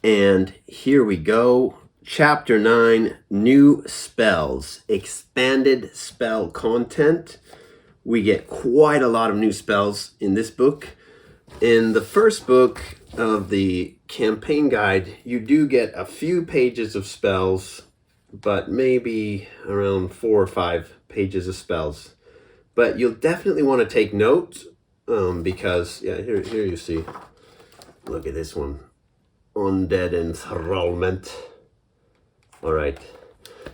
And here we go. Chapter 9, New Spells, Expanded Spell Content. We get quite a lot of new spells in this book. In the first book of the campaign guide, you do get a few pages of spells, but maybe around 4 or 5 pages of spells. But you'll definitely want to take note because, here you see. Look at this one. Undead Enthrallment. All right.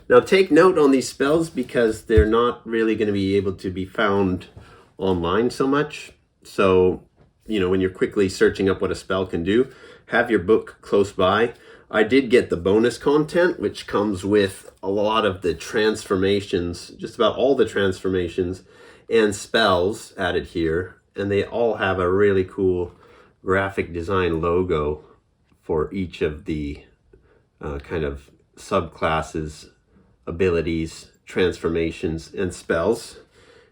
Now take note on these spells because they're not really going to be able to be found online so much. So, when you're quickly searching up what a spell can do, have your book close by. I did get the bonus content, which comes with a lot of the transformations, just about all the transformations and spells added here. And they all have a really cool graphic design logo for each of the kind of subclasses, abilities, transformations, and spells.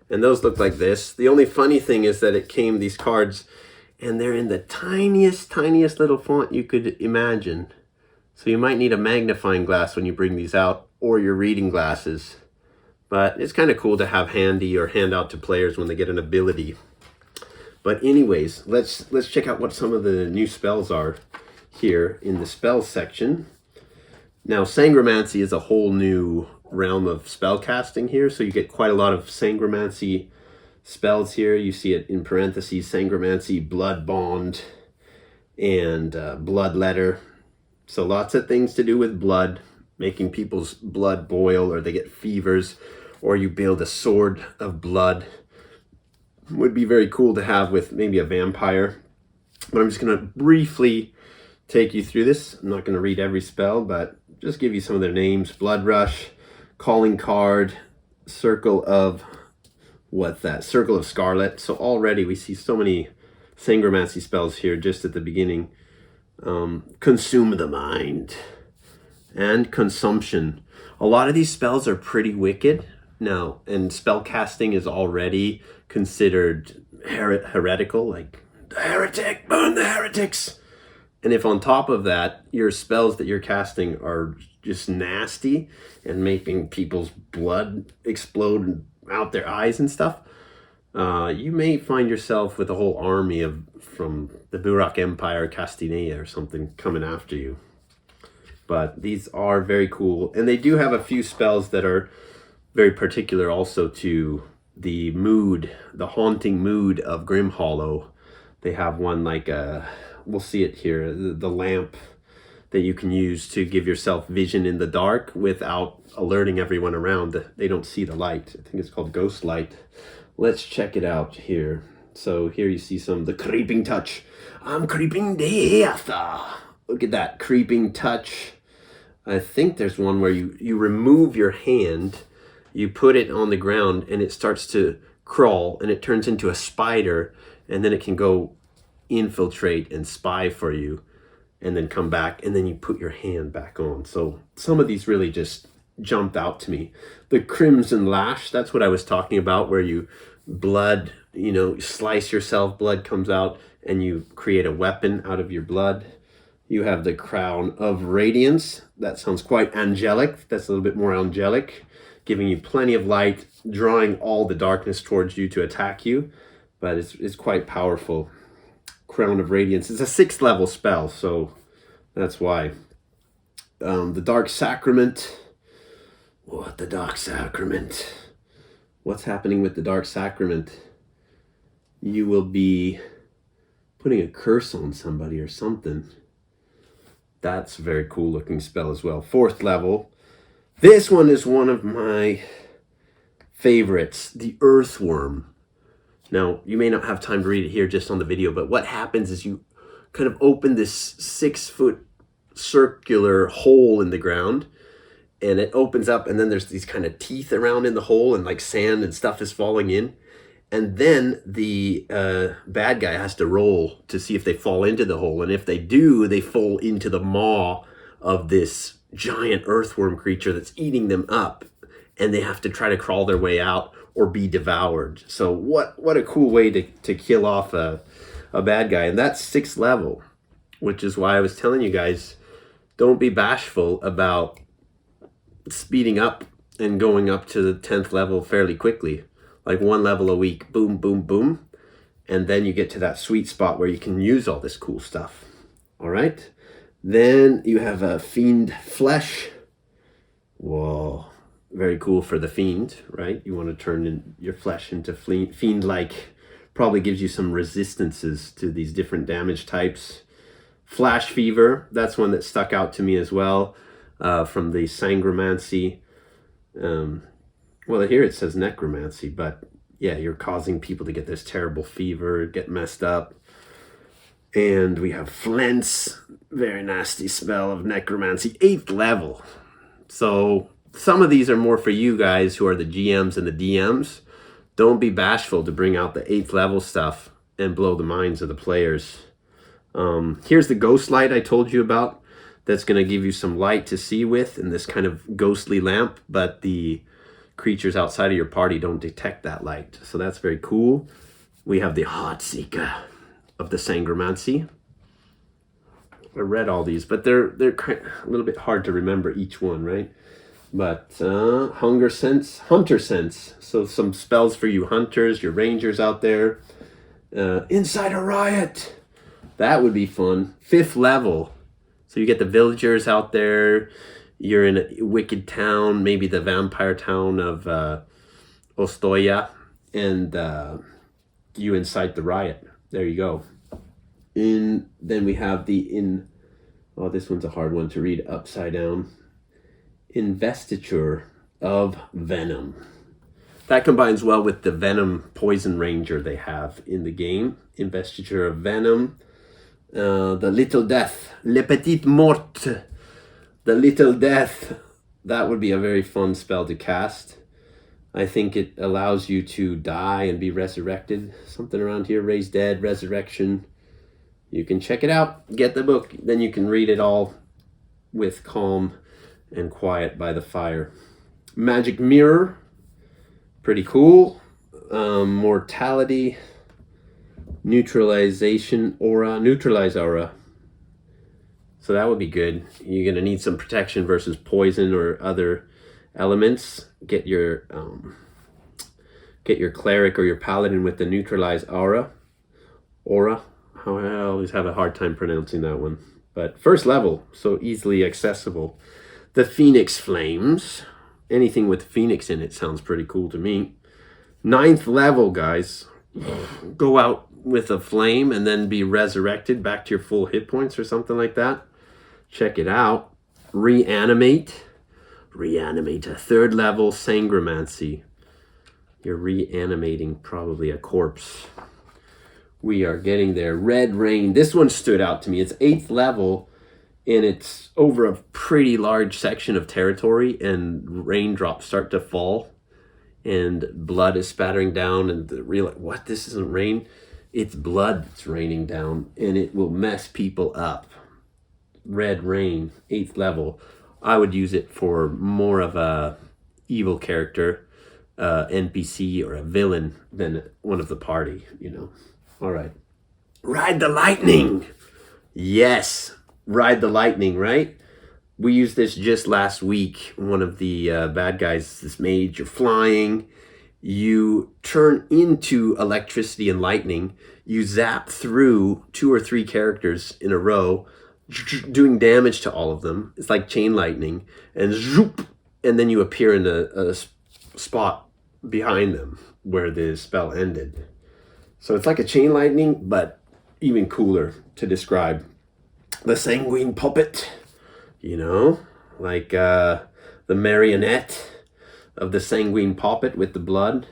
And those look like this. The only funny thing is that it came these cards and they're in the tiniest little font you could imagine. So you might need a magnifying glass when you bring these out, or your reading glasses. But it's kind of cool to have handy or hand out to players when they get an ability. But anyways, let's check out what some of the new spells are here in the spells section. Now, Sangromancy is a whole new realm of spell casting here, so you get quite a lot of Sangromancy spells here. You see it in parentheses, Sangromancy, Blood Bond, and Blood Letter. So lots of things to do with blood, making people's blood boil, or they get fevers, or you build a sword of blood. Would be very cool to have with maybe a vampire. But I'm just going to briefly take you through this. I'm not going to read every spell, but just give you some of their names. Blood Rush, Calling Card, Circle of Scarlet. So already we see so many Sangromancy spells here just at the beginning. Consume the Mind and Consumption. A lot of these spells are pretty wicked now, and spell casting is already considered heretical, like the heretic, burn the heretics. And if on top of that, your spells that you're casting are just nasty and making people's blood explode out their eyes and stuff, you may find yourself with a whole army from the Burak Empire, Castineia or something coming after you. But these are very cool. And they do have a few spells that are very particular also to the mood, the haunting mood of Grimhollow. They have one like we'll see it here, the lamp that you can use to give yourself vision in the dark without alerting everyone around. They don't see the light. I think it's called Ghost Light. Let's check it out here. So here you see the Creeping Touch. I'm creeping death. Look at that, Creeping Touch. I think there's one where you remove your hand, you put it on the ground, and it starts to crawl, and it turns into a spider, and then it can go infiltrate and spy for you, and then come back, and then you put your hand back on. So some of these really just jumped out to me. The Crimson Lash, that's what I was talking about, where you slice yourself, blood comes out, and you create a weapon out of your blood. You have the Crown of Radiance. That sounds quite angelic. That's a little bit more angelic, giving you plenty of light, drawing all the darkness towards you to attack you. But it's quite powerful. Crown of Radiance. It's a 6th level spell, so that's why. The Dark Sacrament. What, the Dark Sacrament? What's happening with the Dark Sacrament? You will be putting a curse on somebody or something. That's a very cool looking spell as well. 4th level. This one is one of my favorites, the Earthworm. Now, you may not have time to read it here just on the video, but what happens is you kind of open this 6-foot circular hole in the ground, and it opens up, and then there's these kind of teeth around in the hole, and like sand and stuff is falling in. And then the bad guy has to roll to see if they fall into the hole. And if they do, they fall into the maw of this giant earthworm creature that's eating them up. And they have to try to crawl their way out or be devoured. So what a cool way to kill off a bad guy. And that's 6th level, which is why I was telling you guys don't be bashful about speeding up and going up to the 10th level fairly quickly. Like 1 level a week, boom, boom, boom. And then you get to that sweet spot where you can use all this cool stuff. All right. Then you have a Fiend Flesh. Whoa. Very cool for the Fiend, right? You want to turn your flesh into Fiend-like. Probably gives you some resistances to these different damage types. Flash Fever, that's one that stuck out to me as well, from the Sangromancy. Well, here it says Necromancy, but yeah, you're causing people to get this terrible fever, get messed up. And we have Flens, very nasty spell of Necromancy, 8th level. So some of these are more for you guys who are the GMs and the DMs. Don't be bashful to bring out the 8th level stuff and blow the minds of the players. Here's the ghost light I told you about. That's going to give you some light to see with in this kind of ghostly lamp, but the creatures outside of your party don't detect that light. So that's very cool. We have the Heartseeker of the Sangromancy. I read all these, but they're kind of a little bit hard to remember each one, right? But Hunter Sense. So some spells for you hunters, your rangers out there. Inside a Riot. That would be fun. 5th level. So you get the villagers out there. You're in a wicked town, maybe the vampire town of Ostoya, and you incite the riot. There you go. Then we have oh, this one's a hard one to read upside down. Investiture of Venom. That combines well with the Venom Poison Ranger they have in the game. Investiture of Venom. The Little Death. Le Petit Mort. The Little Death. That would be a very fun spell to cast. I think it allows you to die and be resurrected. Something around here. Raise Dead, Resurrection. You can check it out. Get the book. Then you can read it all with calm and quiet by the fire. Magic Mirror. Pretty cool. Mortality. Neutralize Aura. So that would be good. You're going to need some protection versus poison or other elements. Get your cleric or your paladin with the Neutralize Aura. I always have a hard time pronouncing that one. But 1st level, so easily accessible. The Phoenix Flames. Anything with Phoenix in it sounds pretty cool to me. 9th level, guys. Go out with a flame and then be resurrected back to your full hit points or something like that. Check it out. Reanimate, a 3rd level Sangromancy. You're reanimating probably a corpse. We are getting there. Red Rain. This one stood out to me. It's 8th level, and it's over a pretty large section of territory, and raindrops start to fall, and blood is spattering down, and what? This isn't rain. It's blood that's raining down, and it will mess people up. Red Rain, 8th level. I would use it for more of a evil character, NPC or a villain than one of the party, All right. Ride the Lightning. Yes. Ride the Lightning, right? We used this just last week. One of the bad guys, this mage, you're flying. You turn into electricity and lightning. You zap through 2 or 3 characters in a row, doing damage to all of them. It's like chain lightning. And zoop, and then you appear in a spot behind them where the spell ended. So it's like a chain lightning, but even cooler to describe. The Sanguine Puppet, like the marionette of the Sanguine Puppet with the blood.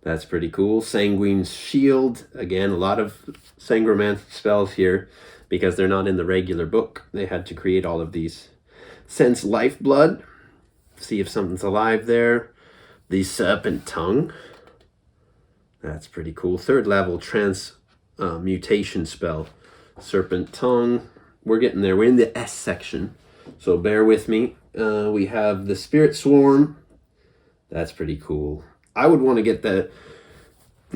That's pretty cool. Sanguine's Shield. Again, a lot of Sangromancy spells here because they're not in the regular book. They had to create all of these. Sense Lifeblood. See if something's alive there. The Serpent Tongue. That's pretty cool. 3rd level transmutation spell. Serpent Tongue. We're getting there. We're in the S section, so bear with me. We have the Spirit Swarm. That's pretty cool. I would want to get the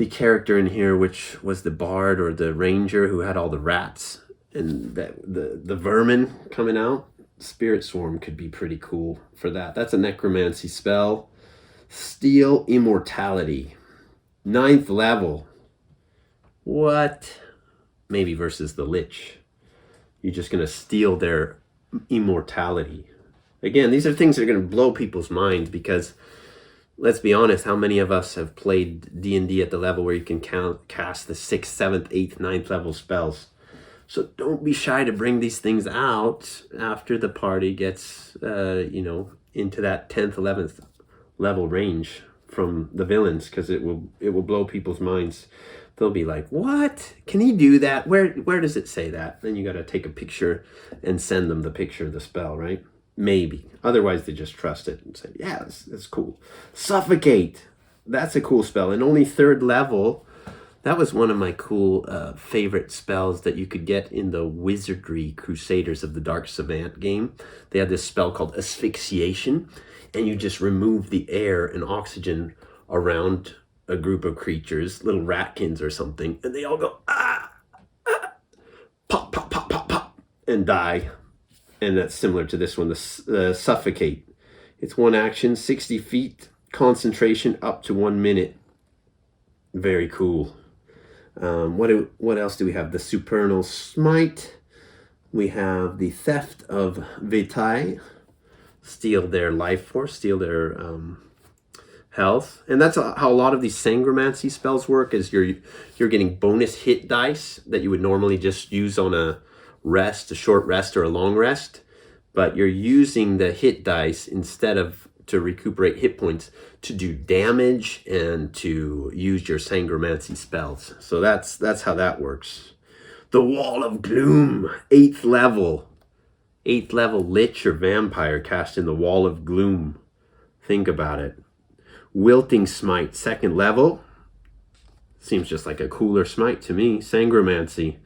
character in here, which was the bard or the ranger who had all the rats and the vermin coming out. Spirit Swarm could be pretty cool for that. That's a necromancy spell. Steal Immortality. 9th level. What? Maybe versus the Lich. You're just going to steal their immortality. Again, these are things that are going to blow people's minds because, let's be honest, how many of us have played D&D at the level where you can cast the 6th, 7th, 8th, 9th level spells? So don't be shy to bring these things out after the party gets, into that 10th, 11th level range from the villains, because it will blow people's minds. They'll be like, what? Can he do that? Where does it say that? Then you got to take a picture and send them the picture of the spell, right? Maybe. Otherwise, they just trust it and say, yeah, that's cool. Suffocate. That's a cool spell. And only 3rd level. That was one of my cool favorite spells that you could get in the Wizardry Crusaders of the Dark Savant game. They had this spell called Asphyxiation. And you just remove the air and oxygen around a group of creatures, little ratkins or something, and they all go, ah, pop, pop, pop, pop, pop, and die. And that's similar to this one, the Suffocate. It's 1 action, 60 feet, concentration up to 1 minute. Very cool. What else do we have? The Supernal Smite. We have the Theft of Vitae. Steal their life force, steal their health. And that's how a lot of these Sangromancy spells work, is you're getting bonus hit dice that you would normally just use on a short rest or a long rest, but you're using the hit dice instead of to recuperate hit points to do damage and to use your Sangromancy spells. So that's how that works. The Wall of Gloom, 8th level. 8th level Lich or Vampire cast in the Wall of Gloom. Think about it. Wilting Smite, 2nd level. Seems just like a cooler smite to me. Sangromancy.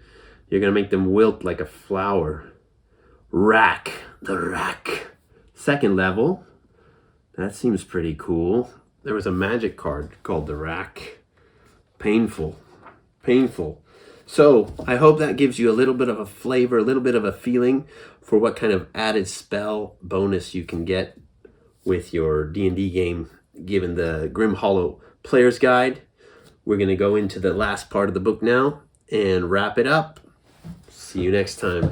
You're going to make them wilt like a flower. Rack. The Rack. 2nd level. That seems pretty cool. There was a magic card called the Rack. Painful. Painful. So I hope that gives you a little bit of a flavor, a little bit of a feeling for what kind of added spell bonus you can get with your D&D game, given the Grim Hollow Player's Guide. We're going to go into the last part of the book now and wrap it up. See you next time.